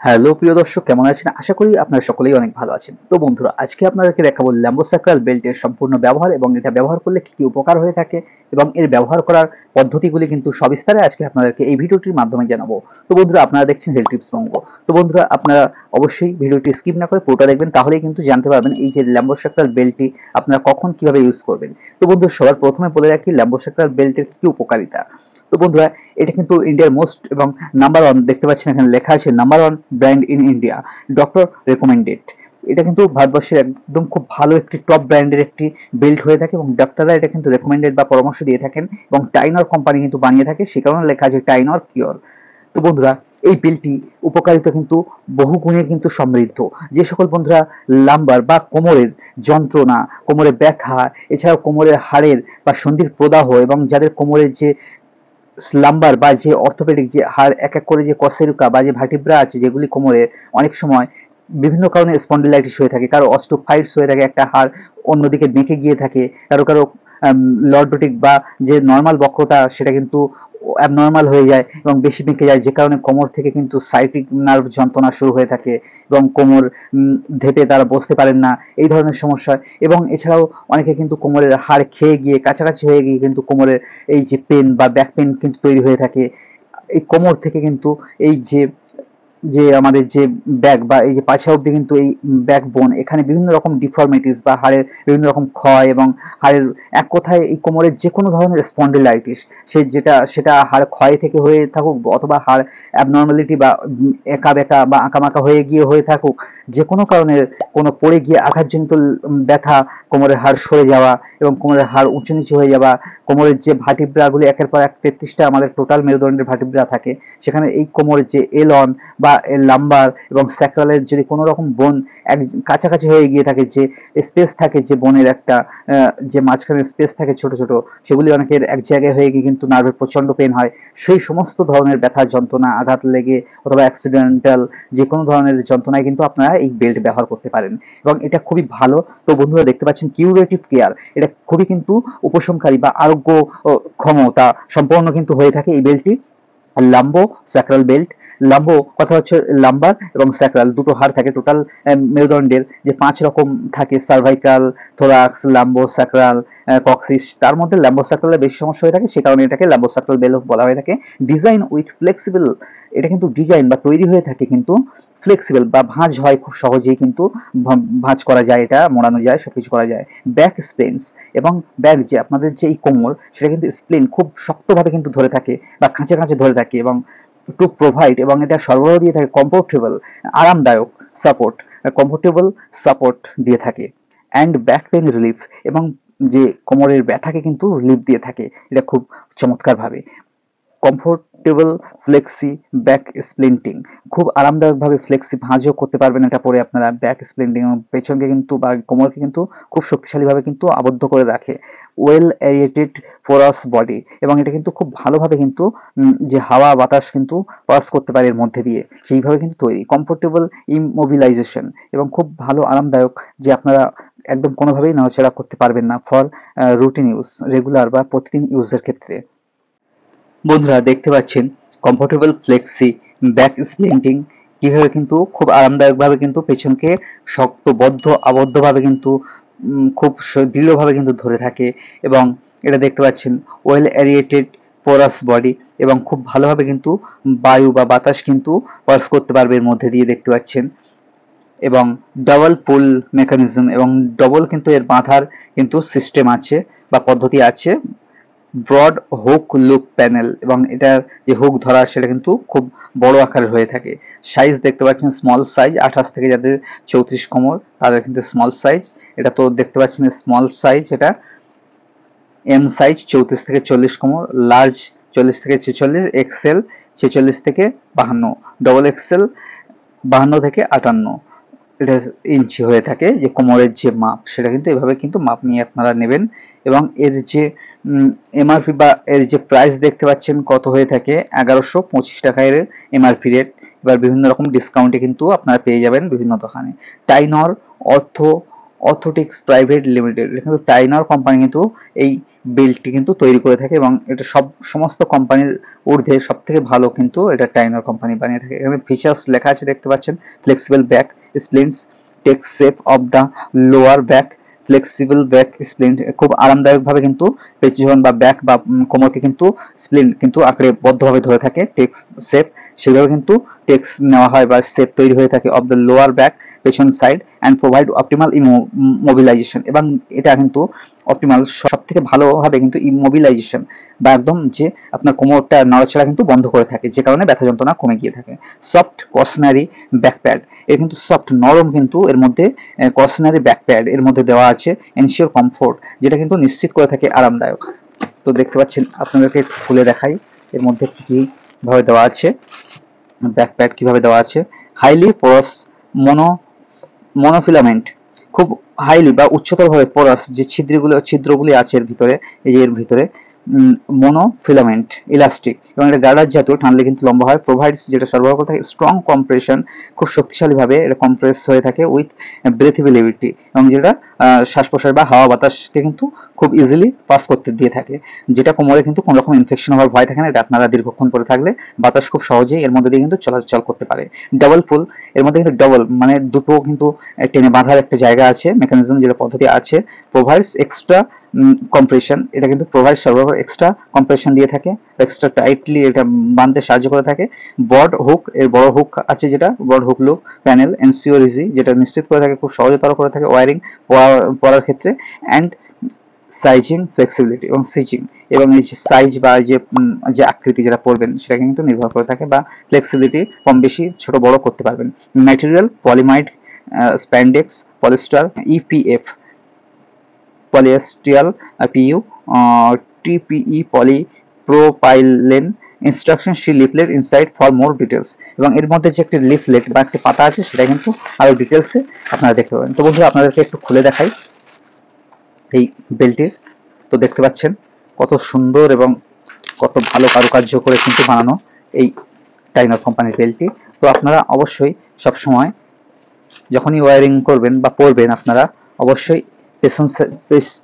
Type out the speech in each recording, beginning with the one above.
Hello প্রিয় দর্শক, কেমন আছেন? আশা করি আপনারা সকলেই অনেক ভালো আছেন। তো বন্ধুরা, আজকে আপনাদেরকে দেখাবো ল্যাম্বোসাক্রাল বেল্টের সম্পূর্ণ ব্যবহার এবং এটা ব্যবহার করলে কি উপকার হয়ে থাকে এবং এর ব্যবহার করার পদ্ধতিগুলি কিন্তু সবিস্তারে আজকে আপনাদেরকে এই ভিডিওটির মাধ্যমে জানাবো। তো বন্ধুরা, আপনারা দেখছেন হেলথ টিপস বঙ্গ। তো বন্ধুরা, আপনারা অবশ্যই ভিডিওটি স্কিপ না করে পুরোটা দেখবেন, তাহলেই কিন্তু জানতে পারবেন এই যে ল্যাম্বোসাক্রাল বেল্টটি আপনারা কখন কিভাবে ইউজ করবেন। তো বন্ধুরা, সবার প্রথমে বলে রাখি ল্যাম্বোসাক্রাল বেল্টের কি উপকারিতা। তো বন্ধুরা, এটা কিন্তু ইন্ডিয়ার মোস্ট এবং নাম্বার ওয়ান, দেখতে পাচ্ছেন এখানে লেখা আছে number one brand in India, doctor recommended. এটা কিন্তু ভারতবর্ষের একদম খুব ভালো একটি টপ ব্র্যান্ডের একটি বেল্ট হয়ে থাকে এবং ডাক্তাররা এটা কিন্তু রেকমেন্ডেড বা পরামর্শ দিয়ে থাকেন এবং টাইনর কোম্পানি কিন্তু বানিয়ে থাকে, সে কারণে লেখা আছে টাইনর কিওর। তো বন্ধুরা, এই বেল্টটি উপকারিতা কিন্তু বহু গুণে কিন্তু সমৃদ্ধ। যে সকল বন্ধুরা লাম্বার বা কোমরের যন্ত্রণা, কোমরে ব্যথা, এছাড়াও কোমরের হাড়ের বা সন্ধির প্রদাহ এবং যাদের কোমরের যে স্লাম্বার বা যে অর্থোপেডিক যে হাড় এক এক করে যে কশেরুকা বা যে ভার্টিব্রা আছে যেগুলি কোমরে অনেক সময় বিভিন্ন কারণে স্পন্ডিলাইটিস হয়ে থাকে, কারো অস্টিওফাইটস হয়ে থাকে, একটা হাড় অন্যদিকে বেঁকে গিয়ে থাকে, কারো কারো লর্ডোটিক বা যে নর্মাল বক্রতা সেটা কিন্তু অ্যাবনর্মাল হয়ে যায় এবং বেশি বেঁকে যায়, যে কারণে কোমর থেকে কিন্তু সাইটিক নার্ভ যন্ত্রণা শুরু হয়ে থাকে এবং কোমর ধেপে তারা বসতে পারেন না, এই ধরনের সমস্যা। এবং এছাড়াও অনেকে কিন্তু কোমরের হাড় খেয়ে গিয়ে কাছাকাছি হয়ে গিয়ে কিন্তু কোমরের এই যে পেন বা ব্যাক পেন কিন্তু তৈরি হয়ে থাকে। এই কোমর থেকে কিন্তু এই যে যে আমাদের যে ব্যাক বা এই যে পাছা অবধি কিন্তু এই ব্যাকবোন, এখানে বিভিন্ন রকম ডিফর্মিটিস বা হাড়ের বিভিন্ন রকম ক্ষয় এবং হাড়ের এক কথায় এই কোমরের যে কোনো ধরনের স্পন্ডিলাইটিস, সেটা হাড় ক্ষয় থেকে হয়ে থাকুক অথবা হাড় অ্যাবনর্মালিটি বা একা বেঁকা বা আঁকামাকা হয়ে গিয়ে হয়ে থাকুক, যে কোনো কারণের কোনো পড়ে গিয়ে আঘাতজনিত ব্যথা, কোমরের হাড় সরে যাওয়া এবং কোমরের হাড় উঁচু নিচু হয়ে যাওয়া, কোমরের যে ভার্টিব্রাগুলি একের পর এক 33টা আমাদের টোটাল মেরুদণ্ডের ভার্টিব্রা থাকে, সেখানে এই কোমরের যে এলন বা লাম্বার এবং স্যাক্রালের যদি কোনো রকম বোন এক কাছাকাছি হয়ে গিয়ে থাকে, যে স্পেস থাকে যে বোনের একটা যে মাঝখানে স্পেস থাকে ছোট ছোট, সেগুলি অনেকের এক জায়গায় হয়ে গিয়ে কিন্তু নার্ভের প্রচন্ড পেন হয়। সেই সমস্ত ধরনের ব্যথা যন্ত্রণা, আঘাত লেগে অথবা অ্যাক্সিডেন্টাল যে কোনো ধরনের যন্ত্রণায় কিন্তু আপনারা এই বেল্ট ব্যবহার করতে পারেন এবং এটা খুবই ভালো। তো বন্ধুরা, দেখতে পাচ্ছেন কিউরেটিভ কেয়ার, এটা খুবই কিন্তু উপশমকারী বা আরোগ্য ক্ষমতা সম্পন্ন কিন্তু হয়ে থাকে এই বেল্টটি। লাম্বো স্যাক্রাল বেল্ট, লাম্বো কথা হচ্ছে লাম্বার এবং স্যাক্রাল দুটো হাড় থাকে টোটাল মেরুদণ্ডের, যে 5 রকম থাকে cervical, thorax, lumbo sacral, coccyx, তার মধ্যে লাম্বো স্যাক্রালের বেশি সমস্যা হয়ে থাকে, সে কারণে এটাকে লাম্বো স্যাক্রাল বেল্ট বলা হয়ে থাকে। ডিজাইন উইথ ফ্লেক্সিবল, এটা কিন্তু ডিজাইন বা তৈরি হয়ে থাকে কিন্তু ফ্লেক্সিবল বা ভাঁজ হয় খুব সহজেই কিন্তু ভাঁজ করা যায়, এটা মোড়ানো যায়, সবকিছু করা যায়। ব্যাক স্প্লেন্স এবং ব্যাক যে আপনাদের যে এই কোমর, সেটা কিন্তু স্প্লেন খুব শক্তভাবে কিন্তু ধরে থাকে বা খাঁচে খাঁচে ধরে থাকে এবং টু প্রোভাইড এবং এটা সরবরাহ দিয়ে থাকে কমফোর্টেবল, আরামদায়ক সাপোর্ট, কমফোর্টেবল সাপোর্ট দিয়ে থাকে অ্যান্ড ব্যাক পেন রিলিফ এবং যে কোমরের ব্যথাকে কিন্তু রিলিফ দিয়ে থাকে এটা খুব চমৎকারভাবে। কমফোর্টেবল ফ্লেক্সি ব্যাক স্প্লিন্টিং, খুব আরামদায়কভাবে ফ্লেক্সি ভাঁজও করতে পারবেন এটা পরে আপনারা। ব্যাক স্প্লিন্টিং পেছনকে কিন্তু বা কোমরকে কিন্তু খুব শক্তিশালীভাবে কিন্তু আবদ্ধ করে রাখে। ওয়েল এরিয়েটেড পোরাস বডি, এবং এটা কিন্তু খুব ভালোভাবে কিন্তু যে হাওয়া বাতাস কিন্তু পাস করতে পারে এর মধ্যে দিয়ে, সেইভাবে কিন্তু তৈরি। কমফোর্টেবল ইমোবিলাইজেশন, এবং খুব ভালো আরামদায়ক, যে আপনারা একদম কোনোভাবেই নড়াচড়া করতে পারবেন না ফর রুটিন ইউজ, রেগুলার বা প্রতিদিন ইউজের ক্ষেত্রে। বন্ধুরা, দেখতে পাচ্ছেন কমফোর্টেবল ফ্লেক্সি ব্যাক স্প্লিন্টিং কিভাবে কিন্তু খুব আরামদায়কভাবে কিন্তু পেছনকে শক্তবদ্ধ আবদ্ধভাবে কিন্তু খুব দৃঢ়ভাবে কিন্তু ধরে থাকে। এবং এটা দেখতে পাচ্ছেন ওয়েল এরিয়েটেড পোরাস বডি, এবং খুব ভালোভাবে কিন্তু বায়ু বা বাতাস কিন্তু পাস করতে পারবে এর মধ্যে দিয়ে, দেখতে পাচ্ছেন। এবং ডবল পুল মেকানিজম, এবং ডবল কিন্তু এর বাঁধার কিন্তু সিস্টেম আছে বা পদ্ধতি আছে। ব্রড হুক লুপ প্যানেল, এবং এটার যে হুক ধরা সেটা কিন্তু খুব বড় আকারের হয়ে থাকে। সাইজ দেখতে পাচ্ছেন স্মল সাইজ, 28 থেকে যাদের 34 কোমর তাদের কিন্তু স্মল সাইজ। এটা তো দেখতে পাচ্ছেন স্মল সাইজ, এটা এম সাইজ 34 থেকে 40 কোমর, লার্জ 40 থেকে 46, এক্সেল 46 থেকে 52, ডবল এক্সেল 52 থেকে 58 এটা ইঞ্চি হয়ে থাকে। যে কোমরের যে মাপ সেটা কিন্তু এভাবে কিন্তু মাপ নিয়ে আপনারা নেবেন। এবং এর যে এমআরপি বা এর যে প্রাইস দেখতে পাচ্ছেন কত হয়ে থাকে, 1125 টাকা এর এমআরপি রেট। এবার বিভিন্ন রকম ডিসকাউন্টে কিন্তু আপনারা পেয়ে যাবেন বিভিন্ন দোকানে। টাইনর অর্থোটিক্স প্রাইভেট লিমিটেড, কিন্তু টাইনর কোম্পানি কিন্তু এই বেল্টটি কিন্তু তৈরি করে থাকে এবং এটা সমস্ত কোম্পানির ঊর্ধ্বে সব থেকে ভালো কিন্তু এটা টাইনর কোম্পানি বানিয়ে থাকে। এখানে ফিচার্স লেখা আছে দেখতে পাচ্ছেন, flexible back splints take shape of the lower back, flexible back splint খুব আরামদায়কভাবে কিন্তু পেছন বা ব্যাক বা কোমরকে কিন্তু স্প্লিন্ট কিন্তু আঁকড়ে বদ্ধভাবে ধরে থাকে। টেক্স শেপ সেভাবে কিন্তু টেক্স নেওয়া হয় বা শেপ তৈরি হয়ে থাকে অফ দ্য লোয়ার ব্যাক পেছন side and provide optimal immobilisation, এবং এটা কিন্তু অপটিমাল সব থেকে ভালোভাবে কিন্তু ইমোবিলাইজেশন বা একদম যে আপনার কোমরটা নড়াচড়া কিন্তু বন্ধ করে থাকে, যে কারণে ব্যথা যন্ত্রণা কমে গিয়ে থাকে। সফট কসনারি ব্যাকপ্যাড, এর কিন্তু সফট নরম কিন্তু এর মধ্যে কসনারি ব্যাকপ্যাড এর মধ্যে দেওয়া আছে, এনশিওর কমফোর্ট যেটা কিন্তু নিশ্চিত করে থাকে আরামদায়ক। তো দেখতে পাচ্ছেন, আপনাদেরকে খুলে দেখাই এর মধ্যে কি ভাবে দেওয়া আছে, ব্যাকপ্যাড কিভাবে দেওয়া আছে। হাইলি পোরাস মনোফিলামেন্ট, খুব হাইলি বা উচ্চতরভাবে পোরাস যে ছিদ্রগুলি আছে এর ভিতরে, এই যে এর ভিতরে মনোফিলামেন্ট ইলাস্টিক এবং এটা গার্ডার জাতীয়, টানলে কিন্তু লম্বা হয়। প্রোভাইডস যেটা সরবরাহ করে থাকে স্ট্রং কম্প্রেশন, খুব শক্তিশালীভাবে এটা কম্প্রেস হয়ে থাকে উইথ ব্রেথেবিলিটি, এবং যেটা শ্বাস প্রশ্বাস বা হাওয়া বাতাসকে কিন্তু খুব ইজিলি পাস করতে দিয়ে থাকে, যেটা কোমরে কিন্তু কোনো রকম ইনফেকশন হওয়ার ভয় থাকে না। এটা আপনারা দীর্ঘক্ষণ পরে থাকলে বাতাস খুব সহজেই এর মধ্যে দিয়ে কিন্তু চলাচল করতে পারে। ডাবল ফুল, এর মধ্যে কিন্তু ডবল মানে দুটো কিন্তু টেনে বাঁধার একটা জায়গা আছে, মেকানিজম যেটা পদ্ধতি আছে। প্রোভাইডস এক্সট্রা কম্প্রেশন, এটা কিন্তু প্রোভাইড সরবরাহ এক্সট্রা কম্প্রেশন দিয়ে থাকে, এক্সট্রা টাইটলি এটা বাঁধতে সাহায্য করে থাকে। বড হুক, এর বড় হুক আছে যেটা বড hook look panel ensure easy, যেটা নিশ্চিত করে থাকে খুব সহজতর করে থাকে ওয়ারিং পরার ক্ষেত্রে। অ্যান্ড সাইজিং ফ্লেক্সিবিলিটি এবং সিচিং, এবং এই যে সাইজ বা যে আকৃতি যেটা পড়বেন সেটাকে কিন্তু নির্ভর করে থাকে, বা ফ্লেক্সিবিলিটি কম বেশি ছোট বড় করতে পারবেন। Material polyamide spandex polyester EPF পলিয়েস্টিয়াল PU TPE polypropylene instruction see leaflet inside for more details, এবং এর মধ্যে যে একটি লিফলেট বা একটি পাতা আছে সেটা কিন্তু আরো ডিটেলসে আপনারা দেখতে পাবেন। তো বন্ধুরা আপনাদেরকে একটু খুলে দেখাই এই বেল্টটির। তো দেখতে পাচ্ছেন কত সুন্দর এবং কত ভালো কারুকার্য করে কিন্তু বানানো এই টাইনর কোম্পানির বেল্টটি। তো আপনারা অবশ্যই সবসময় যখনই ওয়ারিং করবেন বা পরবেন আপনারা অবশ্যই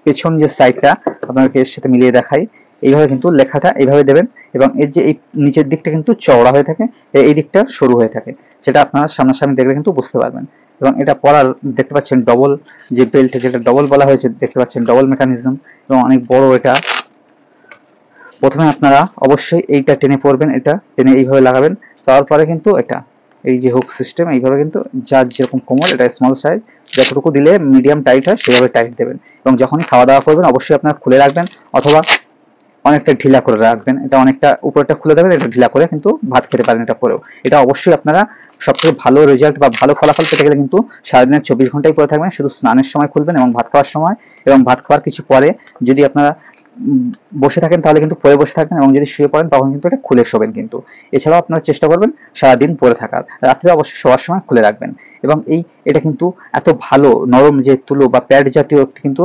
পেছন যে সাইডটা আপনাদেরকে এর সাথে মিলিয়ে দেখাই, এইভাবে কিন্তু লেখাটা এইভাবে দেবেন, এবং এর যে এই নিচের দিকটা কিন্তু চওড়া হয়ে থাকে, এই দিকটা সরু হয়ে থাকে, সেটা আপনারা সামনাসামনি দেখলে কিন্তু বুঝতে পারবেন। এবং এটা পরার দেখতে পাচ্ছেন ডবল যে বেল্ট, যেটা ডবল বলা হয়েছে দেখতে পাচ্ছেন ডবল মেকানিজম এবং অনেক বড় এটা। প্রথমে আপনারা অবশ্যই এইটা টেনে পড়বেন, এটা টেনে এইভাবে লাগাবেন, তারপরে কিন্তু এটা এই যে হুক সিস্টেম এইভাবে কিন্তু যার যেরকম কোমর, এটা স্মল সাইজ যতটুকু দিলে মিডিয়াম টাইট হয় সেভাবে টাইট দেবেন। এবং যখনই খাওয়া দাওয়া করবেন অবশ্যই আপনারা খুলে রাখবেন, অথবা অনেকটা ঢিলা করে রাখবেন, এটা অনেকটা উপরটা খুলে দেবেন, এটা ঢিলা করে কিন্তু ভাত খেতে পারেন এটা পরেও। এটা অবশ্যই আপনারা সবথেকে ভালো রেজাল্ট বা ভালো ফলাফল পেতে গেলে কিন্তু সারাদিনের 24 ঘন্টাই পরে থাকবেন, শুধু স্নানের সময় খুলবেন এবং ভাত খাওয়ার সময়, এবং ভাত খাওয়ার কিছু পরে যদি আপনারা বসে থাকেন তাহলে কিন্তু পরে বসে থাকবেন, এবং যদি শুয়ে পড়েন তখন কিন্তু এটা খুলে শোবেন কিন্তু। এছাড়াও আপনারা চেষ্টা করবেন সারাদিন পরে থাকার, রাত্রে অবশ্যই শোয়ার সময় খুলে রাখবেন। এবং এটা কিন্তু এত ভালো নরম যে তুলো বা প্যাড জাতীয় কিন্তু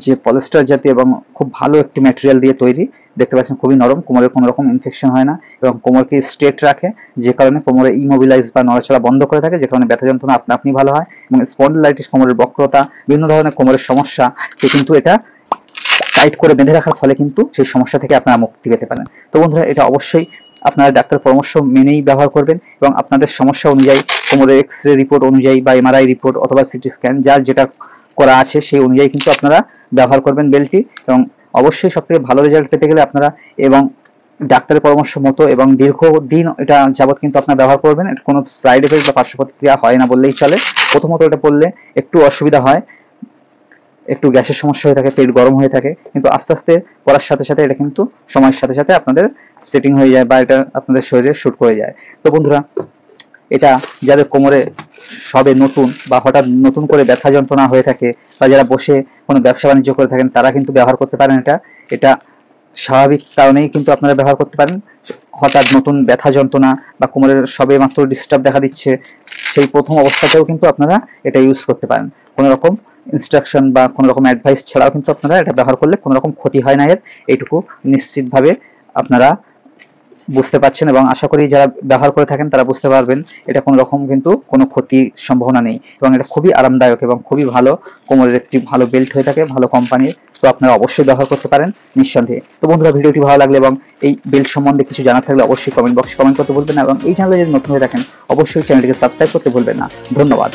যে পলিস্টার জাতীয় এবং খুব ভালো একটি ম্যাটেরিয়াল দিয়ে তৈরি, দেখতে পাচ্ছেন খুবই নরম, কোমরের কোনো রকম ইনফেকশন হয় না এবং কোমরকে স্ট্রেট রাখে, যে কারণে কোমরে ইমোবিলাইজ বা নড়াচড়া বন্ধ করে থাকে, যে কারণে ব্যথা যন্ত্রণা আপনা আপনি ভালো হয়। এবং স্পন্ডিলাইটিস, কোমরের বক্রতা, বিভিন্ন ধরনের কোমরের সমস্যা কিন্তু এটা টাইট করে বেঁধে রাখার ফলে কিন্তু সেই সমস্যা থেকে আপনারা মুক্তি পেতে পারেন। তো বন্ধুরা এটা অবশ্যই আপনারা ডাক্তার পরামর্শ মেনেই ব্যবহার করবেন, এবং আপনাদের সমস্যা অনুযায়ী কোমরের এক্স-রে রিপোর্ট অনুযায়ী বা এমআরআই রিপোর্ট অথবা সিটি স্ক্যান যার যেটা করা আছে সেই অনুযায়ী কিন্তু আপনারা ব্যবহার করবেন বেল্টটি। এবং অবশ্যই সবথেকে ভালো রেজাল্ট পেতে গেলে আপনারা এবং ডাক্তারের পরামর্শ মতো এবং দীর্ঘদিন এটা যাবত কিন্তু আপনারা ব্যবহার করবেন, এটা কোনো সাইড এফেক্ট বা পার্শ্ব প্রতিক্রিয়া হয় না বললেই চলে। প্রথমত এটা পড়লে একটু অসুবিধা হয়, একটু গ্যাসের সমস্যা হয়ে থাকে, পেট গরম হয়ে থাকে, কিন্তু আস্তে আস্তে পড়ার সাথে সাথে এটা কিন্তু সময়ের সাথে সাথে আপনাদের সেটিং হয়ে যায় বা এটা আপনাদের শরীরে শুট করে যায়। তো বন্ধুরা এটা যাদের কোমরে সবে নতুন বা হঠাৎ নতুন করে ব্যথা যন্ত্রণা হয়ে থাকে, বা যারা বসে কোনো ব্যবসা বাণিজ্য করে থাকেন তারা কিন্তু ব্যবহার করতে পারেন। এটা স্বাভাবিক কারণেই কিন্তু আপনারা ব্যবহার করতে পারেন। হঠাৎ নতুন ব্যথা যন্ত্রণা বা কোমরের সবে মাত্র ডিস্টার্ব দেখা দিচ্ছে, সেই প্রথম অবস্থাতেও কিন্তু আপনারা এটা ইউজ করতে পারেন। কোনো রকম ইনস্ট্রাকশন বা কোনো রকম অ্যাডভাইস ছাড়াও কিন্তু আপনারা এটা ব্যবহার করলে কোনো রকম ক্ষতি হয় না এর, এইটুকু নিশ্চিতভাবে আপনারা বুঝতে পারছেন এবং আশা করি যারা ব্যবহার করে থাকেন তারা বুঝতে পারবেন এটা কোনো রকম কিন্তু কোনো ক্ষতির সম্ভাবনা নেই এবং এটা খুবই আরামদায়ক এবং খুবই ভালো কোমরের একটি ভালো বেল্ট হয়ে থাকে ভালো কোম্পানির। তো আপনারা অবশ্যই ব্যবহার করতে পারেন নিঃসন্দেহে। তো বন্ধুরা, ভিডিওটি ভালো লাগলে এবং এই বেল্ট সম্বন্ধে কিছু জানা থাকলে অবশ্যই কমেন্ট বক্সে কমেন্ট করতে ভুলবেন না এবং এই চ্যানেলে যদি নতুন হয়ে থাকেন অবশ্যই চ্যানেলটিকে সাবস্ক্রাইব করতে ভুলবেন না। ধন্যবাদ।